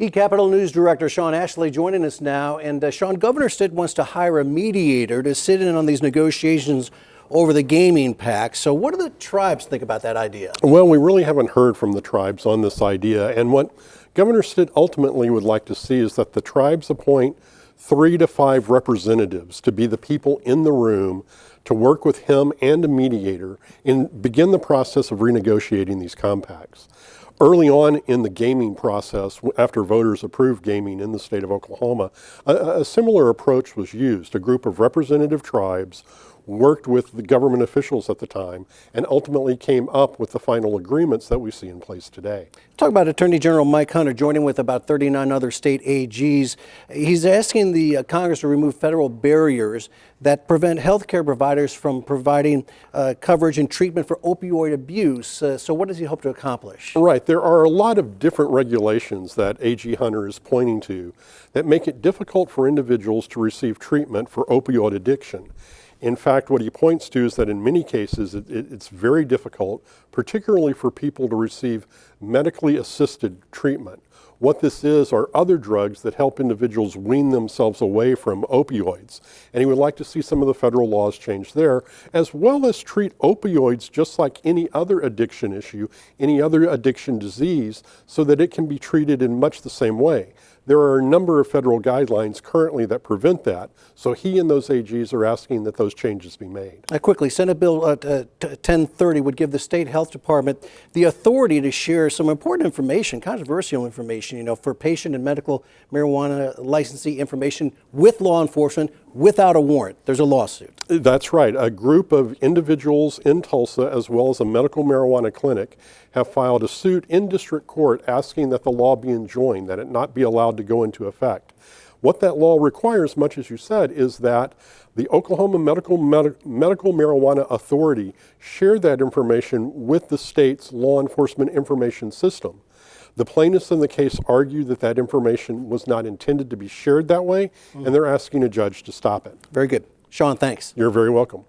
eCapitol News Director Sean Ashley joining us now. And Sean, Governor Stitt wants to hire a mediator to sit in on these negotiations over the gaming pact. So what do the tribes think about that idea? Well, we really haven't heard from the tribes on this idea. And what Governor Stitt ultimately would like to see is that the tribes appoint 3 to 5 representatives to be the people in the room to work with him and a mediator and begin the process of renegotiating these compacts. Early on in the gaming process, after voters approved gaming in the state of Oklahoma, a similar approach was used. A group of representative tribes worked with the government officials at the time and ultimately came up with the final agreements that we see in place today. Talk about Attorney General Mike Hunter joining with about 39 other state AGs. He's asking the Congress to remove federal barriers that prevent healthcare providers from providing coverage and treatment for opioid abuse. So what does he hope to accomplish? Right. There are a lot of different regulations that AG Hunter is pointing to that make it difficult for individuals to receive treatment for opioid addiction. In fact, what he points to is that in many cases it's very difficult, particularly for people to receive medically assisted treatment. What this is are other drugs that help individuals wean themselves away from opioids. And he would like to see some of the federal laws change there, as well as treat opioids just like any other addiction issue, any other addiction disease, so that it can be treated in much the same way. There are a number of federal guidelines currently that prevent that, so he and those AGs are asking that those changes be made. Quickly, Senate Bill 1030 would give the state health department the authority to share some important information, controversial information, for patient and medical marijuana licensee information with law enforcement without a warrant. There's a lawsuit. That's right. A group of individuals in Tulsa, as well as a medical marijuana clinic, have filed a suit in district court asking that the law be enjoined, that it not be allowed to go into effect. What that law requires, much as you said, is that the Oklahoma Medical Marijuana Authority share that information with the state's law enforcement information system. The plaintiffs in the case argue that that information was not intended to be shared that way, and they're asking a judge to stop it. Very good. Sean, thanks. You're very welcome.